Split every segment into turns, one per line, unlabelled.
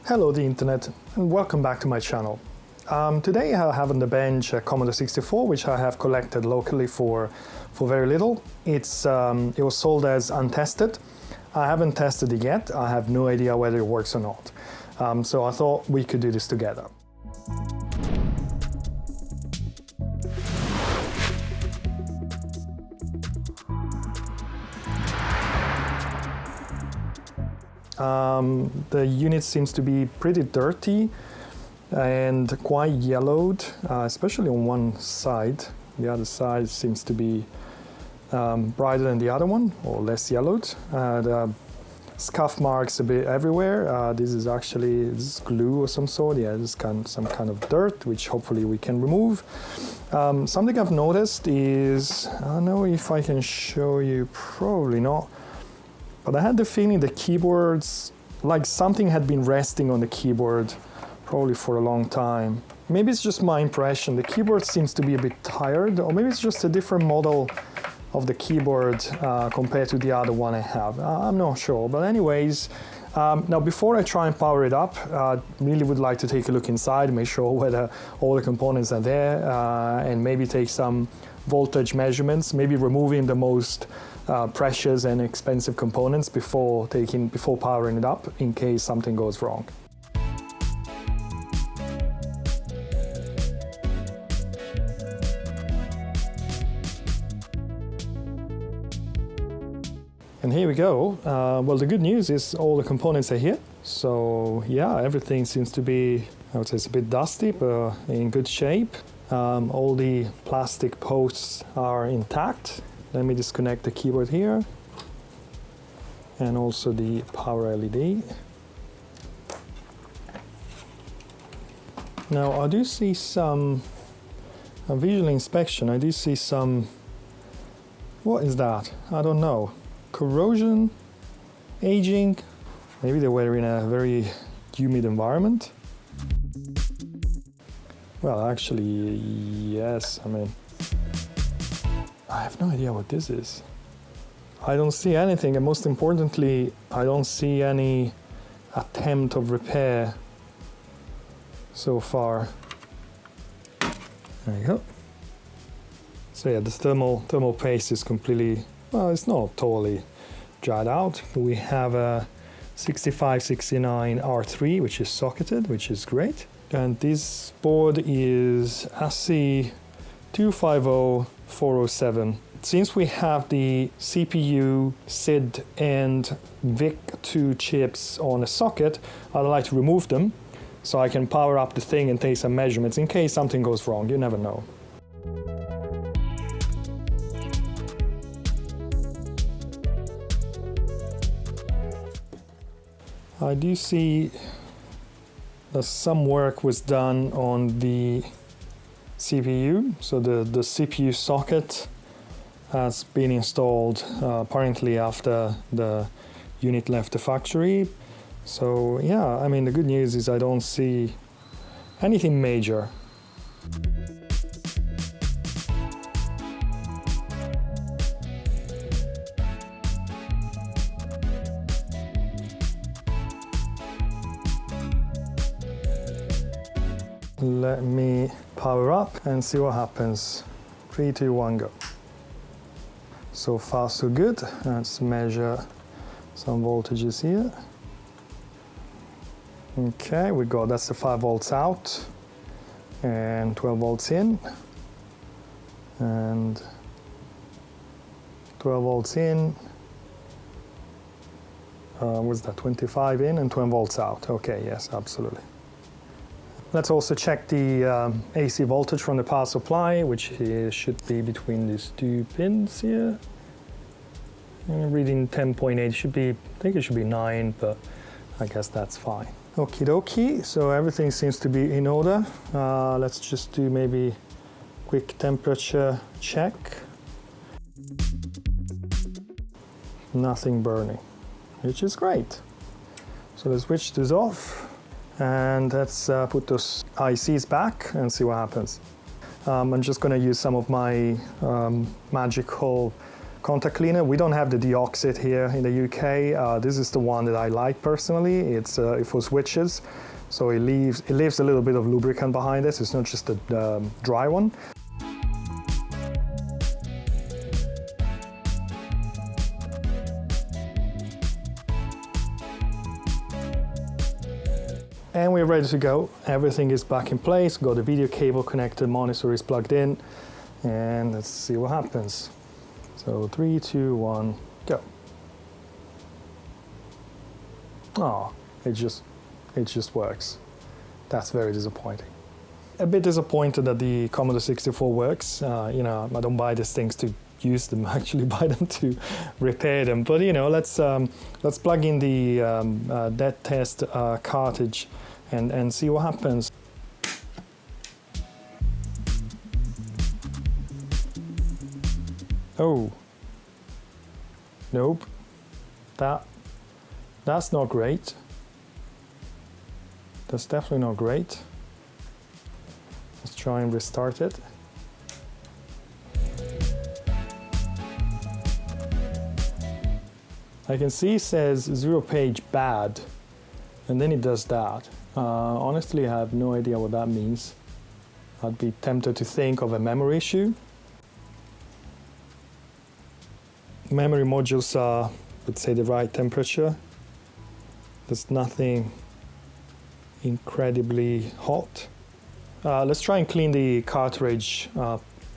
Hello the internet and welcome back to my channel. Today I have on the bench a Commodore 64 which I have collected locally for very little. It was sold as untested. I haven't tested it yet. I have no idea whether it works or not. So I thought we could do this together. The unit seems to be pretty dirty and quite yellowed, especially on one side. The other side seems to be brighter than the other one, or less yellowed. The scuff marks a bit everywhere. This is glue of some sort. Yeah, this is some kind of dirt, which hopefully we can remove. Something I've noticed is, I don't know if I can show you, probably not. But I had the feeling the keyboards, like something had been resting on the keyboard probably for a long time. Maybe it's just my impression. The keyboard seems to be a bit tired, or maybe it's just a different model of the keyboard compared to the other one I have. I'm not sure, but anyways, now before I try and power it up, I really would like to take a look inside, make sure whether all the components are there, and maybe take some voltage measurements, maybe removing the most precious and expensive components before powering it up in case something goes wrong. And here we go. Well, the good news is all the components are here. So yeah, everything seems to be, I would say it's a bit dusty, but in good shape. All the plastic posts are intact. Let me disconnect the keyboard here and also the power LED. Now I do see some visual inspection. I do see some, what is that? I don't know. Corrosion, aging. Maybe they were in a very humid environment. Well, actually, yes. I mean, I have no idea what this is. I don't see anything, and most importantly, I don't see any attempt of repair so far. There you go. So yeah, the thermal paste is completely, well, it's not totally dried out. We have a 6569 R3, which is socketed, which is great. And this board is ASCII 250407. Since we have the CPU, SID, and VIC2 chips on a socket, I'd like to remove them so I can power up the thing and take some measurements in case something goes wrong. You never know. I do see that some work was done on the CPU. So the CPU socket has been installed apparently after the unit left the factory. So yeah, I mean, the good news is I don't see anything major. Let me power up and see what happens. 3, 2, 1, go. So far so good. Let's measure some voltages here. Okay, we got, that's the 5 volts out and 12 volts in, and 12 volts in. What's that, 25 in and 12 volts out. Okay, yes, absolutely. Let's also check the AC voltage from the power supply, which should be between these two pins here. And reading 10.8 should be, I think it should be 9, but I guess that's fine. Okie dokie, so everything seems to be in order. Let's just do maybe quick temperature check. Nothing burning, which is great. So let's switch this off. And let's put those ICs back and see what happens. I'm just going to use some of my magical contact cleaner. We don't have the Deoxit here in the UK. This is the one that I like personally. It's for switches, so it leaves a little bit of lubricant behind it. It's not just a dry one. And we're ready to go. Everything is back in place. Got the video cable connected, monitor is plugged in, and let's see what happens. So 3, 2, 1, go. Oh, it just works. That's very disappointing. A bit disappointed that the Commodore 64 works. You know, I don't buy these things to use them. I actually buy them to repair them. But you know, let's plug in the dead test cartridge and see what happens. Oh, nope, that's not great. That's definitely not great. Let's try and restart it. I can see it says 0 page bad, and then it does that. Honestly, I have no idea what that means. I'd be tempted to think of a memory issue. Memory modules are, let's say, the right temperature. There's nothing incredibly hot. Let's try and clean the cartridge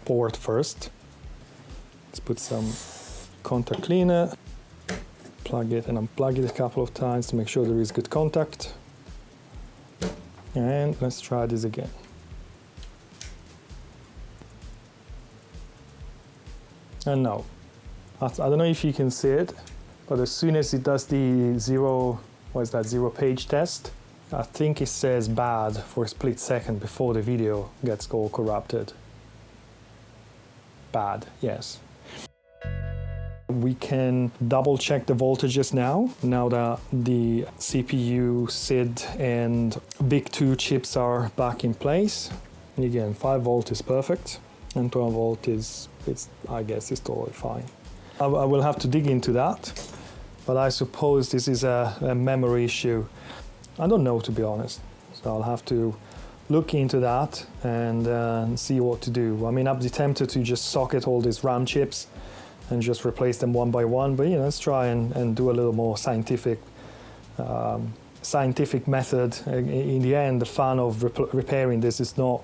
port first. Let's put some contact cleaner. Plug it and unplug it a couple of times to make sure there is good contact. And let's try this again. And now, I don't know if you can see it, but as soon as it does the 0 page test, I think it says bad for a split second before the video gets all corrupted. Bad, yes. We can double check the voltages now that the CPU, SID and big 2 chips are back in place. And again, 5 volt is perfect, and 12 volt I guess it's totally fine. I will have to dig into that, but I suppose this is a memory issue. I don't know, to be honest, so I'll have to look into that and see what to do. I mean, I'd be tempted to just socket all these RAM chips and just replace them one by one, but you know, let's try and do a little more scientific method. In the end, the fun of repairing this is not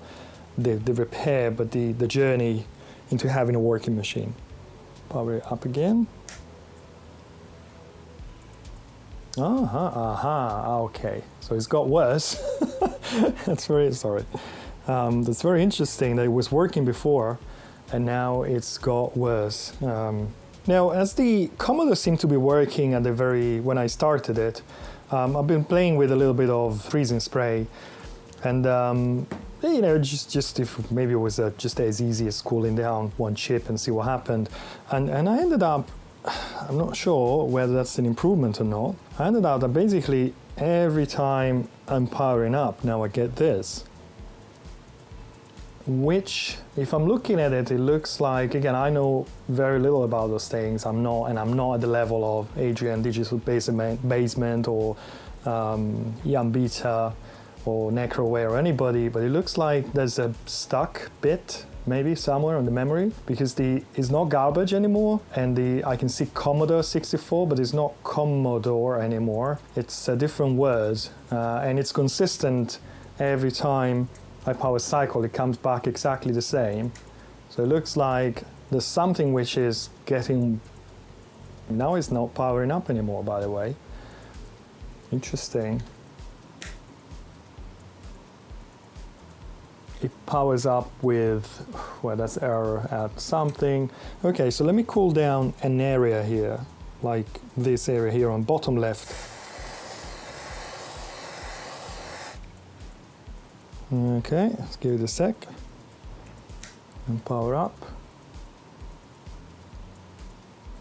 the repair, but the journey into having a working machine. Power it up again. Okay, so it's got worse. That's very interesting that it was working before, and now it's got worse. Now, as the Commodore seemed to be working at when I started it, I've been playing with a little bit of freezing spray, and you know, just if maybe it was just as easy as cooling down one chip and see what happened, and I ended up, I'm not sure whether that's an improvement or not. I ended up that basically every time I'm powering up, now I get this. Which, if I'm looking at it, it looks like, again, I know very little about those things. I'm not at the level of Adrian Digital Basement or Jan Beta or Necroware or anybody, but it looks like there's a stuck bit maybe somewhere on the memory, because it's not garbage anymore, and I can see Commodore 64, but it's not Commodore anymore. It's a different word, and it's consistent every time I power cycle. It comes back exactly the same. So it looks like there's something which is getting, now it's not powering up anymore, by the way. Interesting. It powers up with, well, that's error at something. Okay, so let me cool down an area here, like this area here on bottom left. Okay, let's give it a sec. And power up.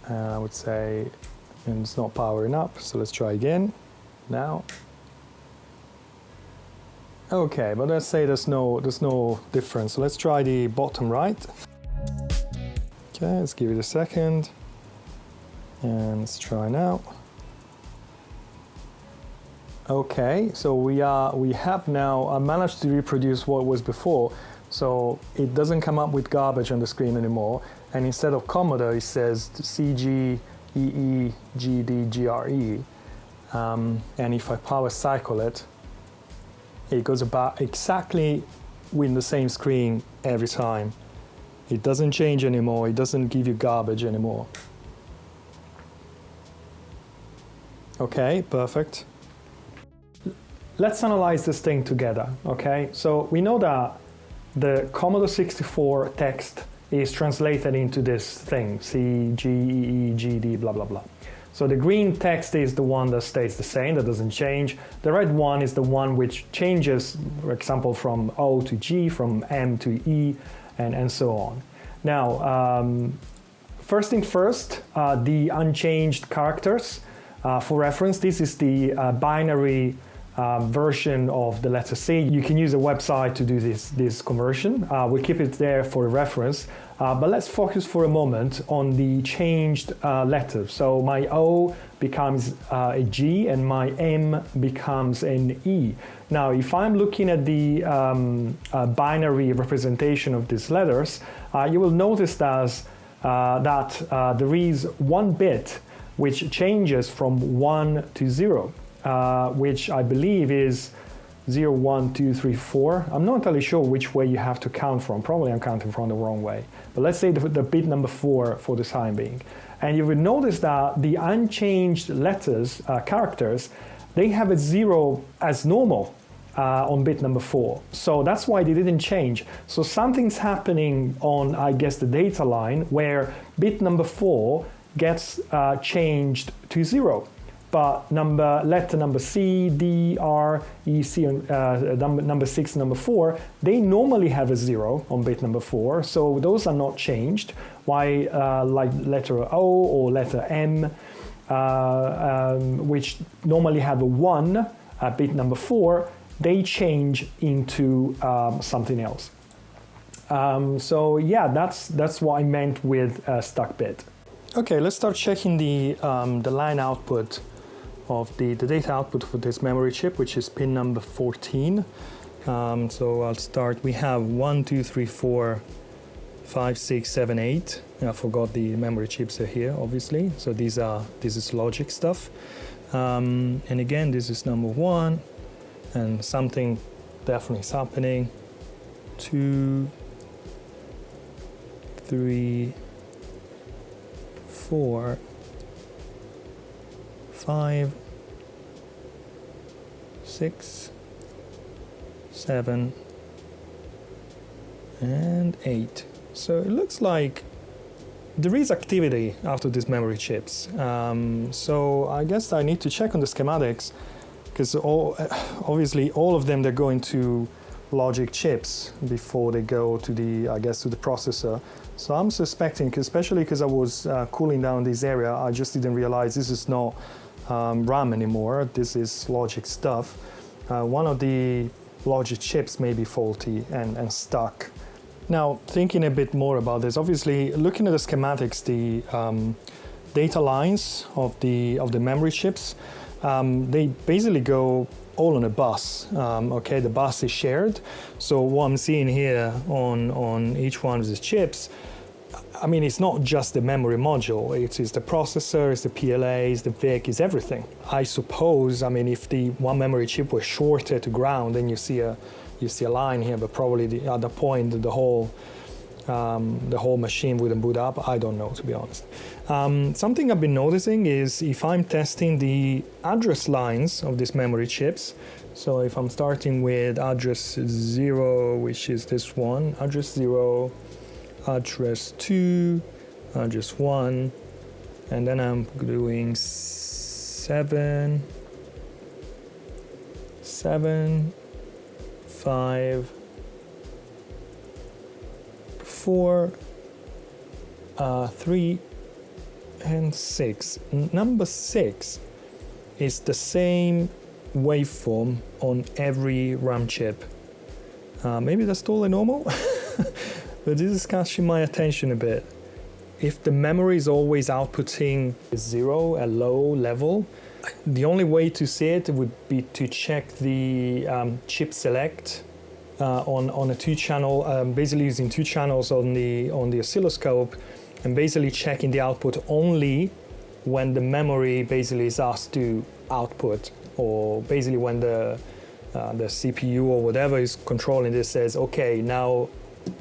And I would say, and it's not powering up, so let's try again. Now. Okay, but let's say there's no difference. So let's try the bottom right. Okay, let's give it a second. And let's try now. Okay, so we have now managed to reproduce what was before. So it doesn't come up with garbage on the screen anymore. And instead of Commodore, it says CG, EE, GD, GRE. And if I power cycle it, it goes about exactly with the same screen every time. It doesn't change anymore. It doesn't give you garbage anymore. Okay, perfect. Let's analyze this thing together, okay? So we know that the Commodore 64 text is translated into this thing, C, G, E, G, D, blah, blah, blah. So the green text is the one that stays the same, that doesn't change. The red one is the one which changes, for example, from O to G, from M to E, and so on. Now, first thing first, the unchanged characters. For reference, this is the binary version of the letter C. You can use a website to do this conversion. We'll keep it there for reference. But let's focus for a moment on the changed letters. So my O becomes a G and my M becomes an E. Now, if I'm looking at the binary representation of these letters, you will notice that there is one bit which changes from 1 to 0, which I believe is 0, 1, 2, 3, 4. I'm not entirely sure which way you have to count from. Probably I'm counting from the wrong way. But let's say the bit number 4 for the time being. And you will notice that the unchanged letters, characters, they have a 0 as normal on bit number 4. So that's why they didn't change. So something's happening on, I guess, the data line where bit number 4 gets changed to 0. But letter number C, D, R, E, C, number 6, number 4, they normally have a 0 on bit number 4, so those are not changed. Why, like letter O or letter M, which normally have a 1 at bit number 4, they change into something else. So yeah, that's what I meant with stuck bit. Okay, let's start checking the line output of the data output for this memory chip, which is pin number 14. So I'll start. We have 1, 2, 3, 4, 5, 6, 7, 8. I forgot the memory chips are here, obviously. So this is logic stuff. And again, this is number 1, and something definitely is happening. 2, 3, 4, 5, 6, 7, and 8. So it looks like there is activity after these memory chips. So I guess I need to check on the schematics, because obviously all of them, they're going to logic chips before they go to the, I guess, to the processor. So I'm suspecting, especially because I was cooling down this area, I just didn't realize this is not RAM anymore. This is logic stuff. One of the logic chips may be faulty and stuck. Now, thinking a bit more about this, obviously looking at the schematics, the data lines of the memory chips, they basically go all on a bus. Okay, the bus is shared. So what I'm seeing here on each one of these chips, I mean, it's not just the memory module. It's the processor, it's the PLA, it's the VIC, it's everything. I suppose, I mean, if the one memory chip was shorted to ground, then you see a line here, but probably at the point the whole machine wouldn't boot up. I don't know, to be honest. Something I've been noticing is if I'm testing the address lines of these memory chips, so if I'm starting with address 0, which is this one, address 0, address 2, address 1, and then I'm doing 7, 5, 4, 3, and 6. Number 6 is the same waveform on every RAM chip. Maybe that's totally normal, but this is catching my attention a bit. if the memory is always outputting 0 at low level, the only way to see it would be to check the chip select on a 2-channel, basically using 2 channels on the oscilloscope, and basically checking the output only when the memory basically is asked to output, or basically when the CPU or whatever is controlling this says, okay, now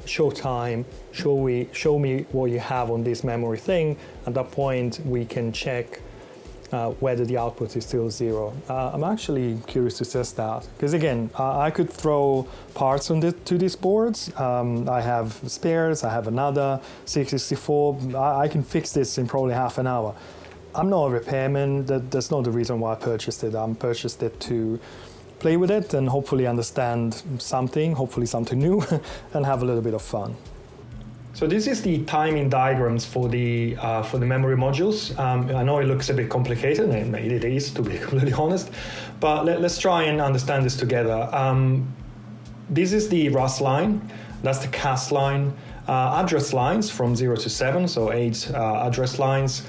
show time, show me what you have on this memory thing. At that point, we can check whether the output is still 0. I'm actually curious to test that, because again, I could throw parts to these boards. I have spares, I have another 664. I can fix this in probably half an hour. I'm not a repairman. That's not the reason why I purchased it. I purchased it to play with it and hopefully understand something, hopefully something new, and have a little bit of fun. So this is the timing diagrams for the memory modules. I know it looks a bit complicated, and it is, to be completely honest, but let's try and understand this together. This is the RAS line, that's the CAS line, address lines from 0 to 7, so 8 address lines,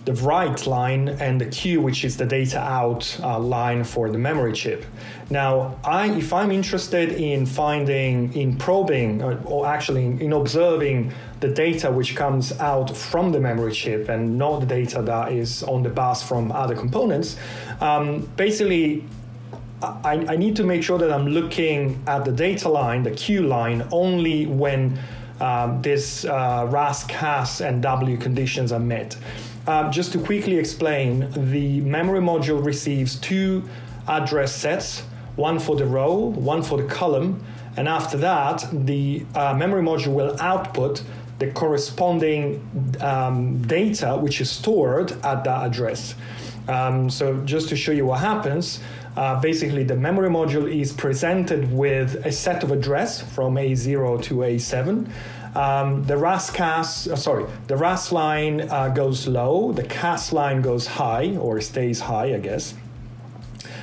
the write line, and the Q, which is the data out line for the memory chip. Now, if I'm interested in probing, or actually in observing the data which comes out from the memory chip and not the data that is on the bus from other components, basically, I need to make sure that I'm looking at the data line, the Q line, only when this RAS, CAS, and W conditions are met. Just to quickly explain, the memory module receives 2 address sets, one for the row, one for the column, and after that, the memory module will output the corresponding data which is stored at that address. So just to show you what happens, basically the memory module is presented with a set of address from A0 to A7. The RAS line goes low, the CAS line goes high, or stays high, I guess.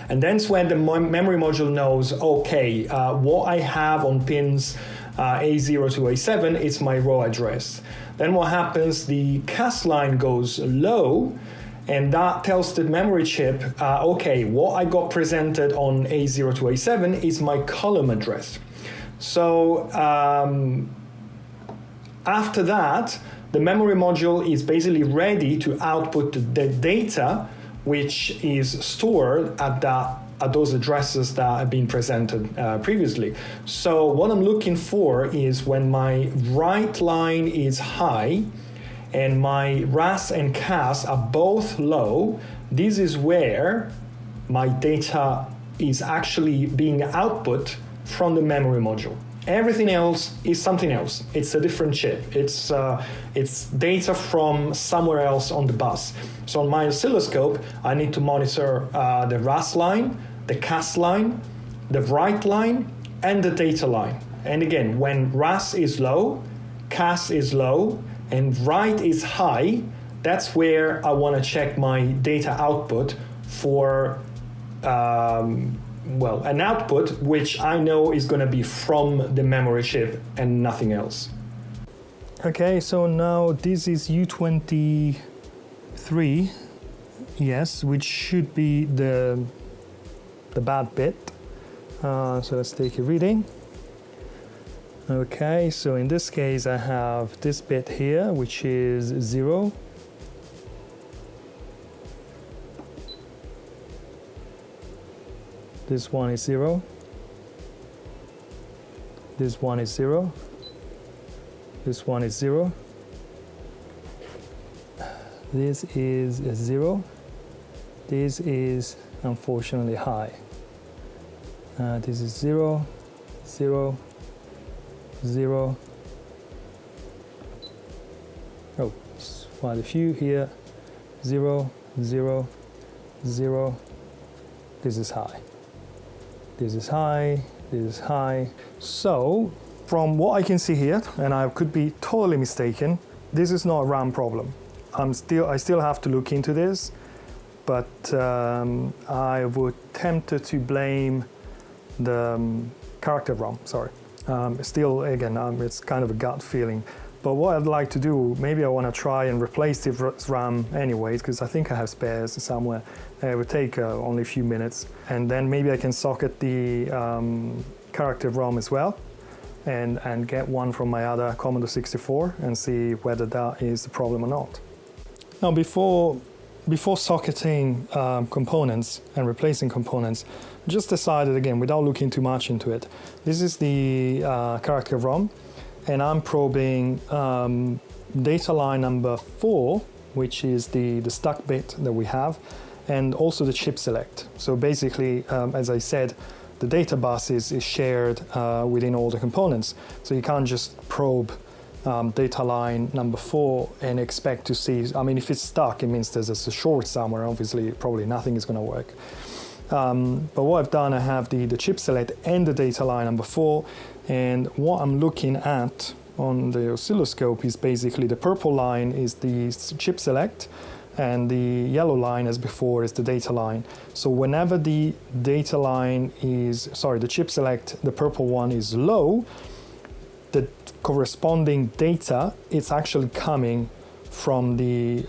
And that's when the memory module knows, okay, what I have on pins A0 to A7 is my row address. Then what happens, the CAS line goes low, and that tells the memory chip, okay, what I got presented on A0 to A7 is my column address. So after that, the memory module is basically ready to output the data which is stored at those addresses that have been presented previously. So what I'm looking for is when my write line is high and my RAS and CAS are both low, this is where my data is actually being output from the memory module. Everything else is something else. It's a different chip. It's data from somewhere else on the bus. So on my oscilloscope, I need to monitor the RAS line, the CAS line, the write line, and the data line. And again, when RAS is low, CAS is low, and write is high, that's where I want to check my data output for an output which I know is going to be from the memory chip and nothing else. Okay, so now this is U23, yes, which should be the bad bit. So let's take a reading. Okay, so in this case I have this bit here, which is 0. This one is 0. This one is 0. This one is 0. This is a 0. This is unfortunately high. This is 0, 0, 0. Oh, it's quite a few here. 0, 0, 0. This is high. This is high, this is high. So, from what I can see here, and I could be totally mistaken, this is not a RAM problem. I still have to look into this, but I would tempted to blame the character ROM, sorry. Still, again, it's kind of a gut feeling. But what I'd like to do, maybe I want to try and replace the RAM anyways, because I think I have spares somewhere. It would take only a few minutes. And then maybe I can socket the character ROM as well and get one from my other Commodore 64 and see whether that is the problem or not. Now, before socketing components and replacing components, just decided again, without looking too much into it, this is the character ROM, and I'm probing data line number 4, which is the stuck bit that we have, and also the chip select. So basically, as I said, the data bus is shared within all the components. So you can't just probe data line number 4 and expect to see, I mean, if it's stuck, it means there's a short somewhere. Obviously, probably nothing is going to work. But what I've done, I have the chip select and the data line number 4, and what I'm looking at on the oscilloscope is basically the purple line is the chip select, and the yellow line, as before, is the data line. So whenever the data line is, the chip select, the purple one, is low, the corresponding data, it's actually coming from the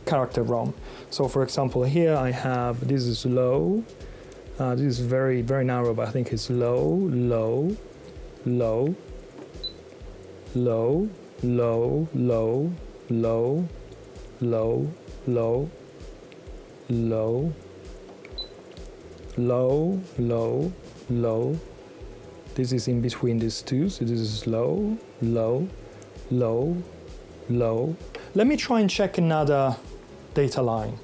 character ROM. So for example, here I have, this is low, this is very, very narrow, but I think it's low, low, low, low, low, low, low, low, low, low, low, low, low. This is in between these two, so this is low, low, low, low. Let me try and check another data line.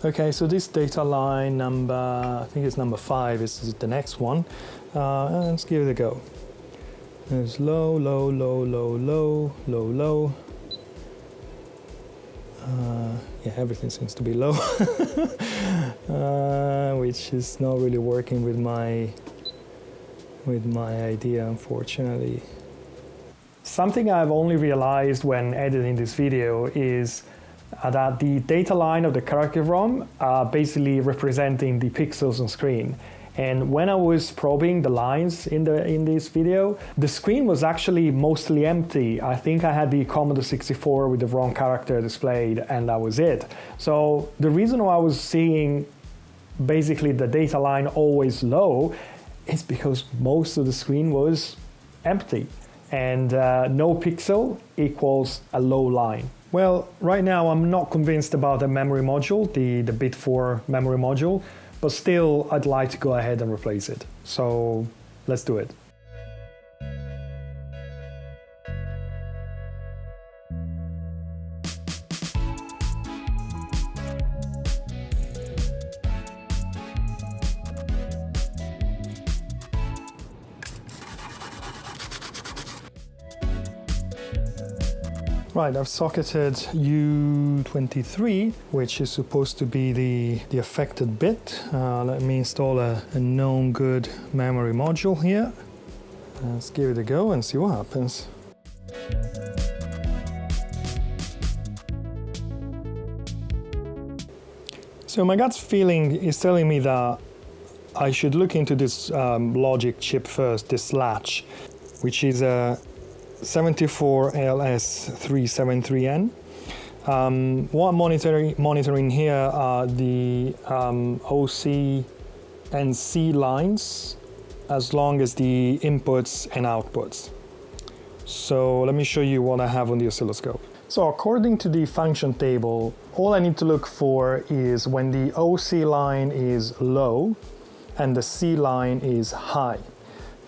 Okay, so this data line number, I think it's number 5, is the next one. Let's give it a go. It's low, low, low, low, low, low, low. Yeah, everything seems to be low, which is not really working with my idea, unfortunately. Something I've only realized when editing this video is that the data line of the character ROM are basically representing the pixels on screen. And when I was probing the lines in this video, the screen was actually mostly empty. I think I had the Commodore 64 with the wrong character displayed, and that was it. So the reason why I was seeing basically the data line always low is because most of the screen was empty, and no pixel equals a low line. Well, right now I'm not convinced about the memory module, the bit 4 memory module, but still I'd like to go ahead and replace it. So let's do it. Right, I've socketed U23, which is supposed to be the affected bit. Let me install a known good memory module here. Let's give it a go and see what happens. So my gut feeling is telling me that I should look into this logic chip first, this Latch, which is a 74LS373N. What I'm monitoring here are the OC and C lines, as long as the inputs and outputs. So let me show you what I have on the oscilloscope. So according to the function table, all I need to look for is when the OC line is low and the C line is high.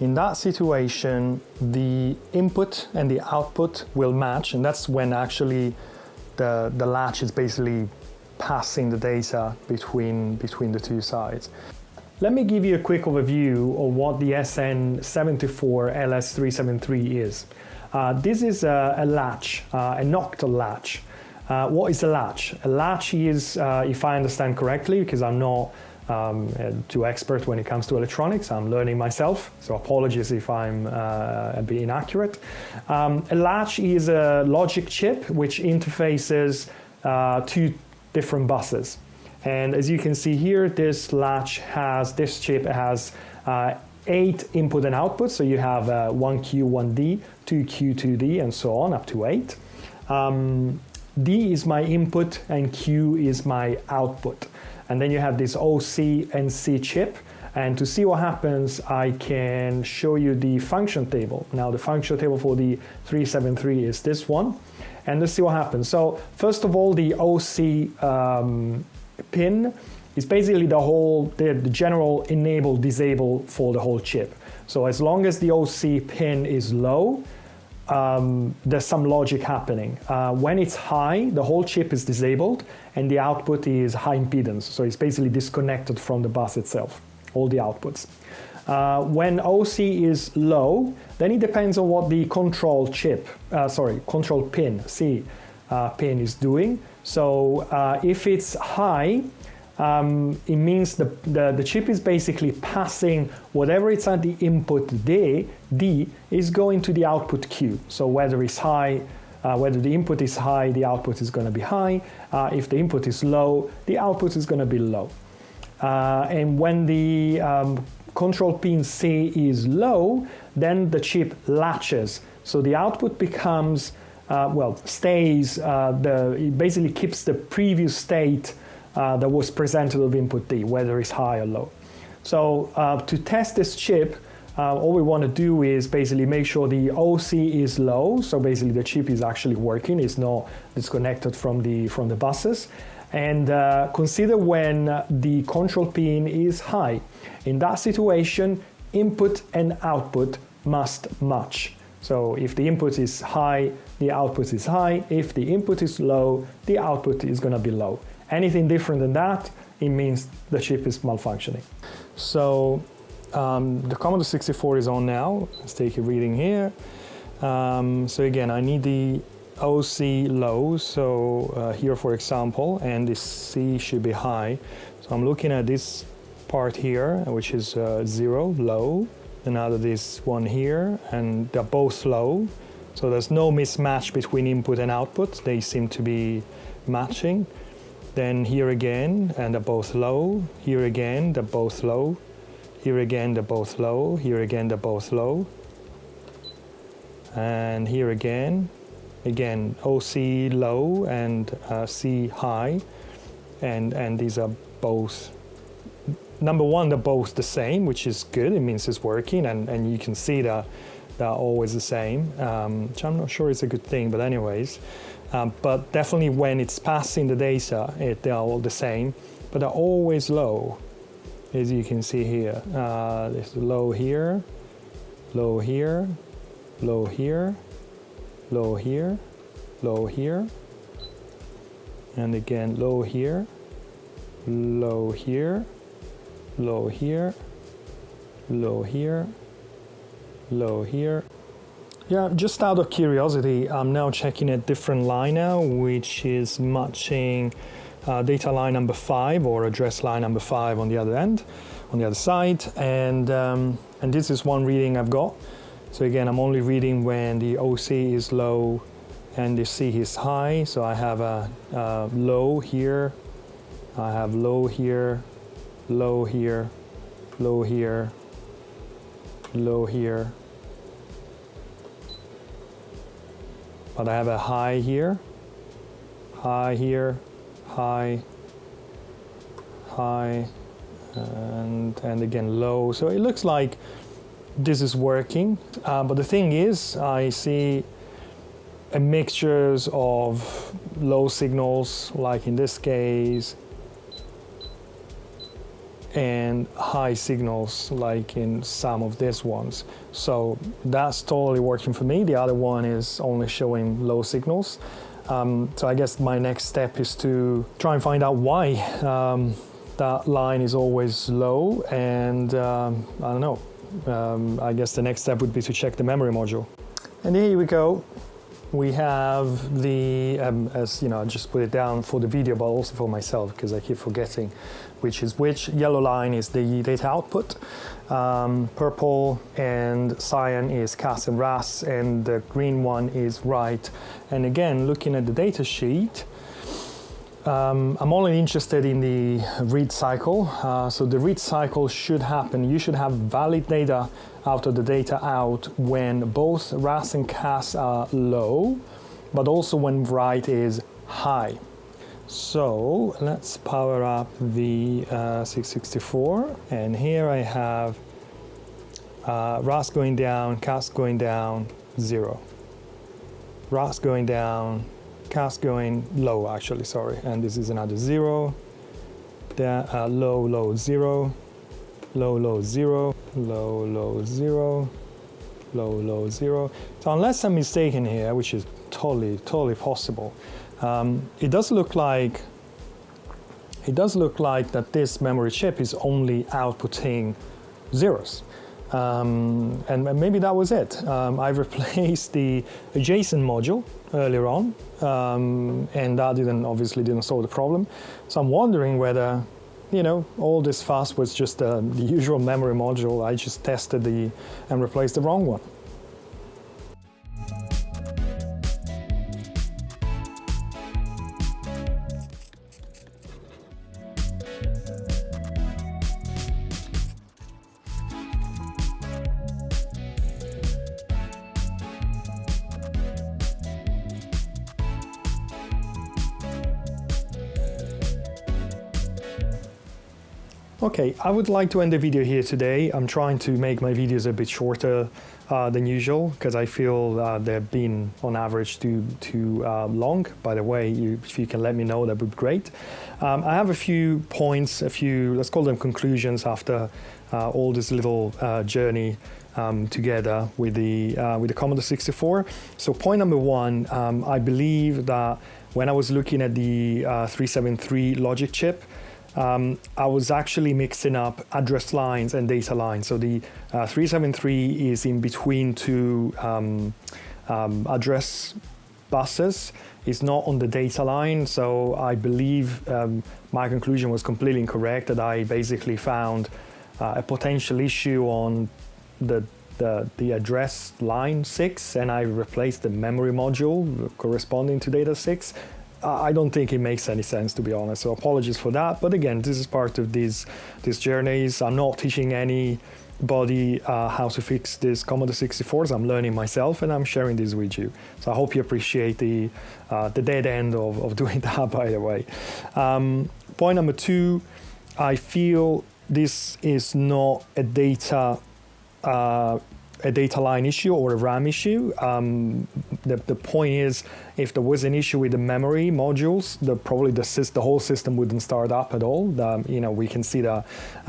In that situation, the input and the output will match, and that's when actually the latch is basically passing the data between the two sides. Let me give you a quick overview of what the SN74LS373 is. This is a latch, an octal latch. What is a latch? A latch is, if I understand correctly, because I'm not too expert when it comes to electronics, I'm learning myself, so apologies if I'm a bit inaccurate. A latch is a logic chip which interfaces two different buses. And as you can see here, this chip has 8 input and output, so you have 1Q, 1D, 2Q, 2D, and so on, up to 8. D is my input and Q is my output. And then you have this OC and C chip. And to see what happens, I can show you the function table. Now the function table for the 373 is this one. And let's see what happens. So first of all, the OC pin is basically the general enable disable for the whole chip. So as long as the OC pin is low, there's some logic happening. When it's high, the whole chip is disabled and the output is high impedance. So it's basically disconnected from the bus itself, all the outputs. When OC is low, then it depends on what the control pin, C pin is doing. So if it's high, it means the chip is basically passing whatever it's at the input D is going to the output Q. So whether it's high, whether the input is high, the output is going to be high. If the input is low, the output is going to be low. And when the control pin C is low, then the chip latches. So the output becomes, stays, it basically keeps the previous state that was presented of input D, whether it's high or low. So to test this chip, all we want to do is basically make sure the OC is low. So basically the chip is actually working, it's not disconnected from the buses. And consider when the control pin is high. In that situation, input and output must match. So if the input is high, the output is high. If the input is low, the output is going to be low. Anything different than that, it means the chip is malfunctioning. So the Commodore 64 is on now. Let's take a reading here. So again, I need the OC low, so here for example, and this C should be high. So I'm looking at this part here, which is 0, low, and now this one here, and they're both low. So there's no mismatch between input and output. They seem to be matching. Then here again, and they're both low. Here again, they're both low. Here again, they're both low. Here again, they're both low. And here again, OC low and C high. And these are both, number one, they're both the same, which is good. It means it's working, and you can see that they're always the same, which I'm not sure is a good thing, but anyways. But definitely when it's passing the data, they are all the same, but they're always low, as you can see here. There's low here, low here, low here, low here, low here, and again low here, low here, low here, low here, low here. Yeah, just out of curiosity, I'm now checking a different line now, which is matching data line number 5 or address line number 5 on the other end, on the other side, and this is one reading I've got. So again, I'm only reading when the OC is low and the C is high. So I have a low here, I have low here, low here, low here, low here. But I have a high here, high here, high, high, and again low. So it looks like this is working, but the thing is, I see a mixtures of low signals, like in this case, and high signals, like in some of these ones. So that's totally working for me. The other one is only showing low signals. So I guess my next step is to try and find out why that line is always low, and I don't know. I guess the next step would be to check the memory module. And here we go. We have the, as you know, I just put it down for the video, but also for myself, because I keep forgetting which is which. Yellow line is the data output, purple and cyan is CAS and RAS, and the green one is write. And again, looking at the data sheet, I'm only interested in the read cycle. So the read cycle should happen. You should have valid data out of the data out when both RAS and CAS are low, but also when write is high. So let's power up the 664, and here I have RAS going down, CAS going down, 0. RAS going down, CAS going low, actually, sorry, and this is another 0. Low, low, 0, low, low, 0, low, low, 0, low, low, 0. So unless I'm mistaken here, which is totally possible, it does look like that this memory chip is only outputting zeros. And maybe that was it. I replaced the adjacent module earlier on, and that obviously didn't solve the problem. So I'm wondering whether, all this fuss was just the usual memory module. I just tested and replaced the wrong one. Okay, I would like to end the video here today. I'm trying to make my videos a bit shorter than usual because I feel they've been on average too long. By the way, if you can let me know, that would be great. I have a few points, let's call them conclusions after all this little journey together with the Commodore 64. So point number one, I believe that when I was looking at the 373 logic chip, I was actually mixing up address lines and data lines. So the 373 is in between two address buses. It's not on the data line. So I believe my conclusion was completely incorrect, that I basically found a potential issue on the address line 6, and I replaced the memory module corresponding to data 6. I don't think it makes any sense, to be honest, so apologies for that. But again, this is part of these journeys. I'm not teaching anybody how to fix this Commodore 64s. I'm learning myself, and I'm sharing this with you. So I hope you appreciate the dead end of doing that, by the way. Point number two, I feel this is not a data line issue or a RAM issue. The point is, if there was an issue with the memory modules, probably the whole system wouldn't start up at all. We can see that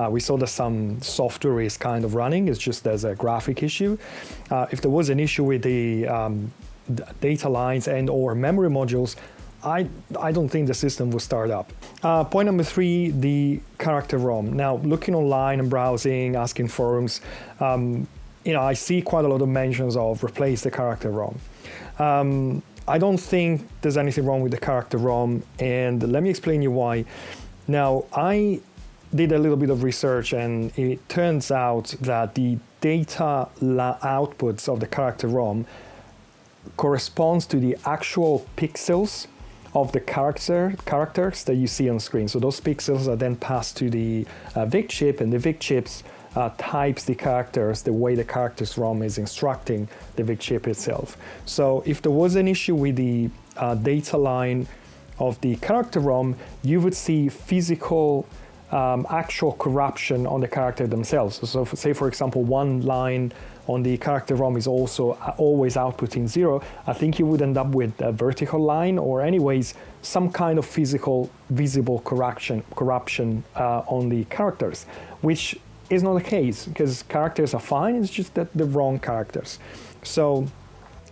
we saw that some software is kind of running. It's just there's a graphic issue. If there was an issue with the data lines and or memory modules, I don't think the system will start up. Point number three, the character ROM. Now, looking online and browsing, asking forums, I see quite a lot of mentions of replace the character ROM. I don't think there's anything wrong with the character ROM, and let me explain you why. Now, I did a little bit of research, and it turns out that the data outputs of the character ROM corresponds to the actual pixels of the characters that you see on screen. So those pixels are then passed to the VIC chip, and the VIC chips types the characters the way the characters ROM is instructing the VIC chip itself. So if there was an issue with the data line of the character ROM, you would see physical actual corruption on the character themselves. So say, for example, one line on the character ROM is also always outputting 0, I think you would end up with a vertical line, or anyways, some kind of physical visible corruption on the characters, which is not the case, because characters are fine, it's just that the wrong characters. So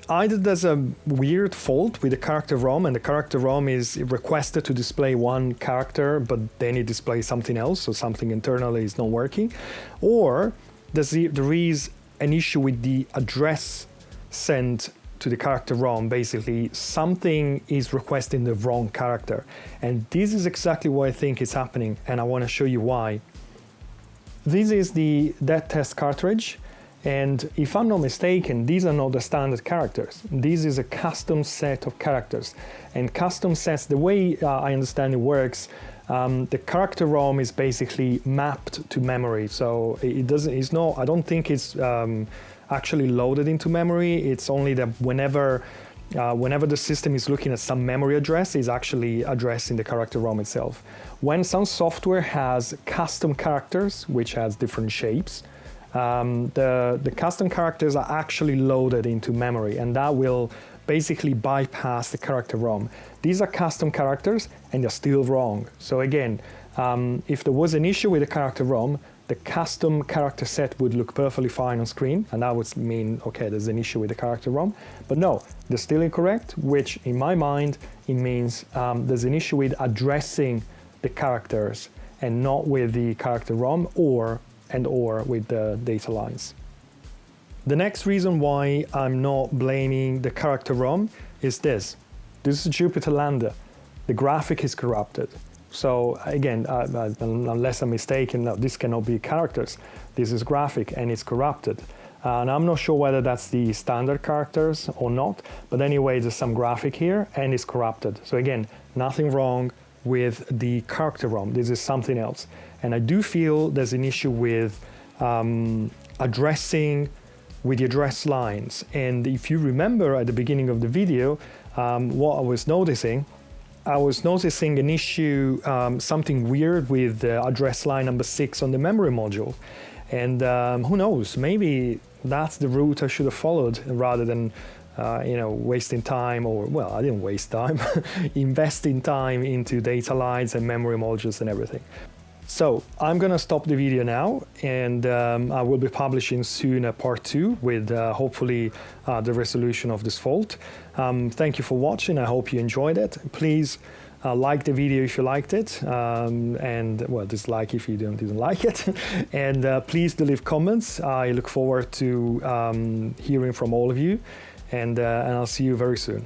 either there's a weird fault with the character ROM, and the character ROM is requested to display one character, but then it displays something else, so something internally is not working, or there is an issue with the address sent to the character ROM. Basically, something is requesting the wrong character. And this is exactly what I think is happening, and I want to show you why. This is the dead test cartridge, And if I'm not mistaken, these are not the standard characters. This is a custom set of characters. And custom sets, the way I understand it works, the character ROM is basically mapped to memory. So it doesn't, it's not, I don't think it's actually loaded into memory. It's only that whenever the system is looking at some memory address, it's actually addressing the character ROM itself. When some software has custom characters, which has different shapes, the custom characters are actually loaded into memory, and that will basically bypass the character ROM. These are custom characters, and they're still wrong. So again, if there was an issue with the character ROM, the custom character set would look perfectly fine on screen, and that would mean, okay, there's an issue with the character ROM. But no, they're still incorrect, which in my mind, it means there's an issue with addressing the characters and not with the character ROM or with the data lines. The next reason why I'm not blaming the character ROM is this. This is Jupiter Lander. The graphic is corrupted. So again, unless I'm mistaken, no, this cannot be characters. This is graphic and it's corrupted. And I'm not sure whether that's the standard characters or not, but anyway, there's some graphic here and it's corrupted. So again, nothing wrong with the character ROM. This is something else. And I do feel there's an issue with addressing with the address lines. And if you remember at the beginning of the video, what I was noticing an issue, something weird with the address line number 6 on the memory module. And who knows, maybe that's the route I should have followed rather than wasting time, or, well, I didn't waste time, investing time into data lines and memory modules and everything. So I'm gonna stop the video now, and I will be publishing soon a part 2 with hopefully the resolution of this fault. Thank you for watching. I hope you enjoyed it. Please like the video if you liked it, and well, dislike if you didn't like it. And please do leave comments. I look forward to hearing from all of you, and I'll see you very soon.